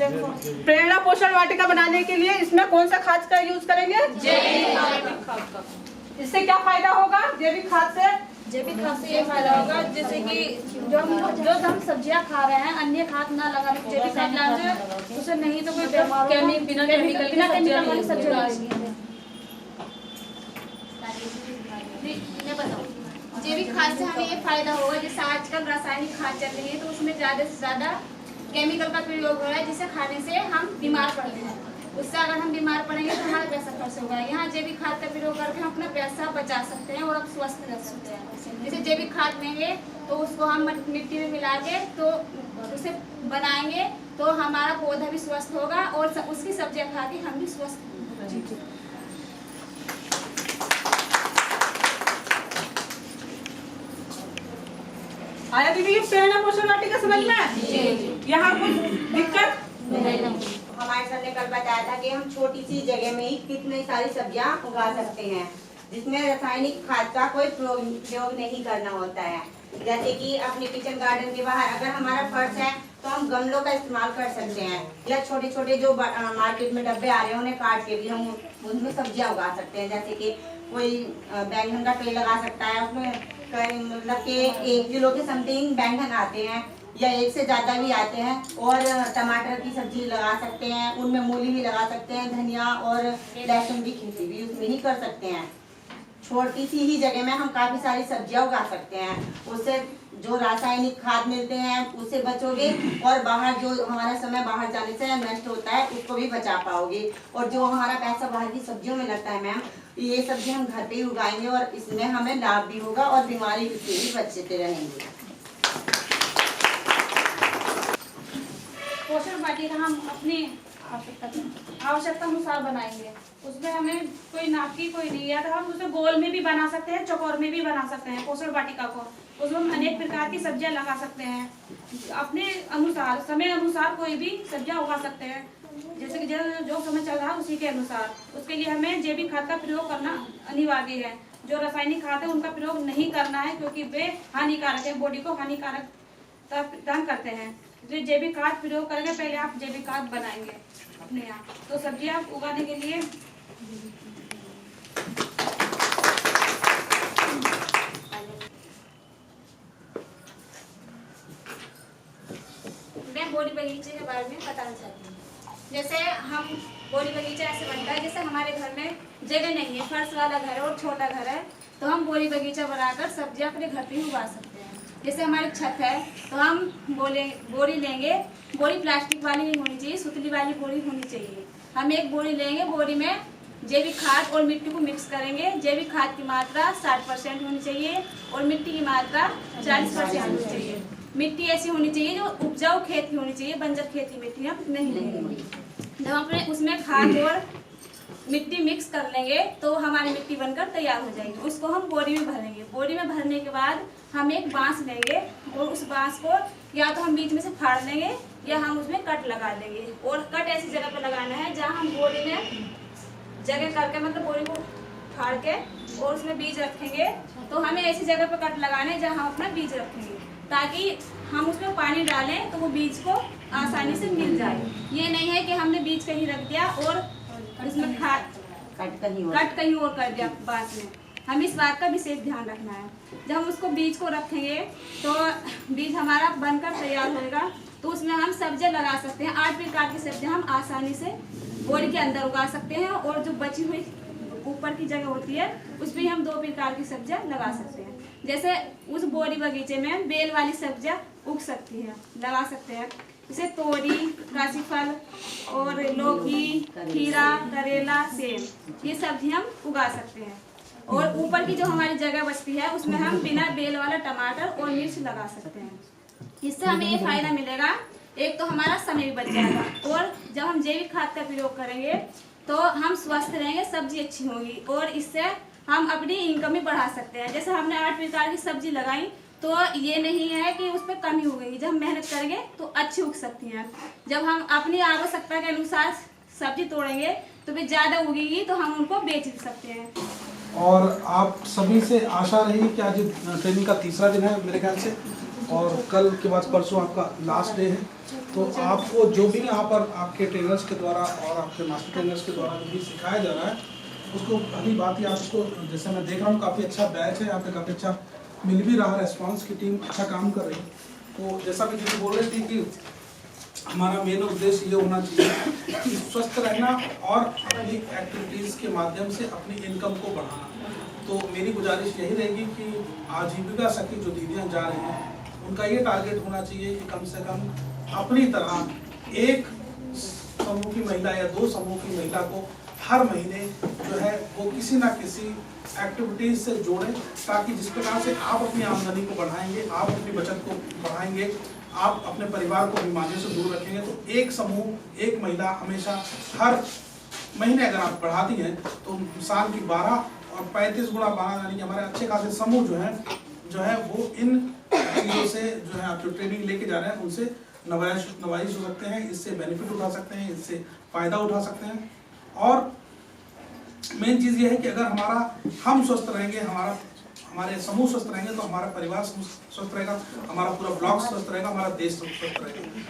प्रेरणा पोषण वाटिका बनाने के लिए इसमें कौन सा खाद का यूज करेंगे? जैविक खाद का। इससे क्या फायदा होगा जैविक खाद से? जैविक खाद से ये फायदा होगा जैसे कि जो हम सब्जियां खा रहे हैं अन्य खाद ना लगाने जैविक खाद लगाने उसे नहीं तो कोई बिना केमिकल वाली सब्जी लगाएंगे। मैं बताऊँ जैविक खाद से हमें ये फायदा होगा जैसे आजकल रासायनिक खाद चल रही है तो उसमें ज़्यादा से ज़्यादा केमिकल का प्रयोग हो रहा है जिसे खाने से हम बीमार पड़ते हैं। उससे अगर हम बीमार पड़ेंगे तो हमारा पैसा खर्च होगा। यहाँ जैविक खाद का प्रयोग करके हम अपना पैसा बचा सकते हैं और हम स्वस्थ रह सकते हैं। जैसे जैविक खाद लेंगे तो उसको हम मिट्टी में मिला के तो उसे बनाएंगे तो हमारा पौधा भी स्वस्थ होगा और उसकी सब्जियाँ खा के हम भी स्वस्थ होंगे। आया दीदी प्रेरणा पोषण वाटिका समझ में? यहाँ कुछ दिक्कत? हमारे सर ने कल बताया था कि हम छोटी सी जगह में ही कितनी सारी सब्जियां उगा सकते हैं जिसमें रासायनिक खाद का कोई प्रयोग नहीं करना होता है। जैसे कि अपने किचन गार्डन के बाहर अगर हमारा फर्श है तो हम गमलों का इस्तेमाल कर सकते हैं या छोटे छोटे जो मार्केट में डब्बे आ रहे हैं उन्हें काट के भी हम उनमें सब्जियां उगा सकते हैं। जैसे कि कोई बैंगन का पेड़ लगा सकता है, उसमें मतलब कि 1 किलो के समथिंग बैंगन आते हैं या 1 से ज़्यादा भी आते हैं और टमाटर की सब्जी लगा सकते हैं, उनमें मूली भी लगा सकते हैं, धनिया और लहसुन की खेती भी उसमें ही कर सकते हैं। छोटी सी ही जगह में हम काफ़ी सारी सब्जियां उगा सकते हैं। उससे जो रासायनिक खाद मिलते हैं उससे बचोगे और बाहर जो हमारा समय बाहर जाने से नष्ट होता है उसको भी बचा पाओगे। और जो हमारा पैसा बाहर की सब्जियों में लगता है मैम, ये सब्जी हम घर पे ही उगाएंगे और इसमें हमें लाभ भी होगा और बीमारी से भी बचते रहेंगे। पोषण वाटिका हम अपनी आवश्यकता अनुसार बनाएंगे। उसमें हमें कोई नाप की कोई नहीं है तो हम उसे गोल में भी बना सकते हैं, चौकोर में भी बना सकते हैं पोषण वाटिका को। उसमें हम अनेक प्रकार की सब्जियां लगा सकते हैं, अपने अनुसार समय अनुसार कोई भी सब्जियां उगा सकते हैं जैसे कि जो समय चल रहा है उसी के अनुसार। उसके लिए हमें जैविक खाद का प्रयोग करना अनिवार्य है। जो रासायनिक खाद है उनका प्रयोग नहीं करना है क्योंकि वे हानिकारक है, बॉडी को हानिकारक प्रदान करते हैं। जो जैविक खाद प्रयोग करेंगे पहले आप जैविक खाद बनाएंगे अपने यहाँ तो सब्जियां उगाने के लिए मैं बोरी बगीचे के बारे में बताना चाहती हूँ। जैसे हम बोरी बगीचा ऐसे बनता है जैसे हमारे घर में जगह नहीं है, फर्श वाला घर है और छोटा घर है तो हम बोरी बगीचा बनाकर सब्जियां अपने घर पे ही उगा सकते हैं। जैसे हमारी छत है तो हम बोरी लेंगे, बोरी प्लास्टिक वाली नहीं होनी चाहिए, सुतली वाली बोरी होनी चाहिए। हम एक बोरी लेंगे, बोरी में जैविक खाद और मिट्टी को मिक्स करेंगे। जैविक खाद की मात्रा 60% होनी चाहिए और मिट्टी की मात्रा 40% होनी चाहिए। मिट्टी ऐसी होनी चाहिए जो उपजाऊ खेत की होनी चाहिए, बंजर खेती मिट्टी हम नहीं लेंगे। जब अपने उसमें खाद और मिट्टी मिक्स कर लेंगे तो हमारी मिट्टी बनकर तैयार हो जाएगी। उसको हम बोरी में भरेंगे। बोरी में भरने के बाद हम एक बांस लेंगे और उस बांस को या तो हम बीच में से फाड़ लेंगे या हम उसमें कट लगा देंगे। और कट ऐसी जगह पर लगाना है जहाँ हम बोरी में जगह करके मतलब बोरी को फाड़ के और उसमें बीज रखेंगे। तो हमें ऐसी जगह पर कट लगाना है जहाँ हम अपना बीज रखेंगे ताकि हम उसमें पानी डालें तो वो बीज को आसानी से मिल जाए। ये नहीं है कि हमने बीज कहीं रख दिया और इसमें खाद कट कहीं और कर दिया बाद में। हम इस बात का विशेष ध्यान रखना है। जब हम उसको बीज को रखेंगे तो बीज हमारा बनकर तैयार होगा तो उसमें हम सब्जियां लगा सकते हैं। 8 प्रकार की सब्जियां हम आसानी से बोरी के अंदर उगा सकते हैं और जो बची हुई ऊपर की जगह होती है उस पर हम 2 प्रकार की सब्जियां लगा सकते हैं। जैसे उस बोरी बगीचे में बेल वाली सब्जियां उग सकती है, लगा सकते हैं। जैसे तोरी, काशीफल और लौकी, खीरा, करेला, सेम ये सब्जी हम उगा सकते हैं। और ऊपर की जो हमारी जगह बचती है उसमें हम बिना बेल वाला टमाटर और मिर्च लगा सकते हैं। इससे हमें ये फायदा मिलेगा, एक तो हमारा समय भी बच जाएगा और जब हम जैविक खाद का प्रयोग करेंगे तो हम स्वस्थ रहेंगे, सब्जी अच्छी होगी और इससे हम अपनी इनकम भी बढ़ा सकते हैं। जैसे हमने 8 प्रकार की सब्जी लगाई तो ये नहीं है कि उस पर कमी हो गई। जब हम मेहनत करेंगे तो अच्छी उग सकती हैं। जब हम अपनी आवश्यकता के अनुसार सब्जी तोड़ेंगे तो वे ज़्यादा उगेगी तो हम उनको बेच सकते हैं। और आप सभी से आशा रही कि आज ट्रेनिंग का तीसरा दिन है मेरे ख्याल से, और कल के बाद परसों आपका लास्ट डे है। तो आपको जो भी यहाँ पर आपके ट्रेनर्स के द्वारा और आपके मास्टर ट्रेनर्स के द्वारा जो भी सिखाया जा रहा है उसको पहली बात ही आप उसको, जैसे मैं देख रहा हूँ काफ़ी अच्छा बैच है, यहाँ पे काफ़ी अच्छा मिल भी रहा है रेस्पॉन्स, की टीम अच्छा काम कर रही है। तो जैसा भी दीदी बोल रही थी कि हमारा मेन उद्देश्य ये होना चाहिए कि स्वस्थ रहना और अपनी एक्टिविटीज़ के माध्यम से अपनी इनकम को बढ़ाना। तो मेरी गुजारिश यही रहेगी कि आजीविका सखी जो दीदियाँ जा रही हैं उनका ये टारगेट होना चाहिए कि कम से कम अपनी तरह एक समूह की महिला या 2 समूह की महिला को हर महीने जो है वो किसी ना किसी एक्टिविटीज से जोड़ें, ताकि जिस प्रकार से आप अपनी आमदनी को बढ़ाएंगे, आप अपनी बचत को बढ़ाएंगे, आप अपने परिवार को बीमारियों से दूर रखेंगे। तो एक समूह, एक महिला हमेशा हर महीने अगर आप बढ़ाती हैं तो साल की 12 और 35 गुणा 12 यानी कि हमारे अच्छे खासे समूह जो है वो इन चीज़ों से जो है आप जो ट्रेनिंग लेके जा रहे हैं उनसे नवाइश हो सकते हैं, इससे बेनिफिट उठा सकते हैं, इससे फ़ायदा उठा सकते हैं। और मेन चीज़ ये है कि अगर हम स्वस्थ रहेंगे, हमारे समूह स्वस्थ रहेंगे तो हमारा परिवार स्वस्थ रहेगा, हमारा पूरा ब्लॉक स्वस्थ रहेगा, हमारा देश स्वस्थ रहेगा।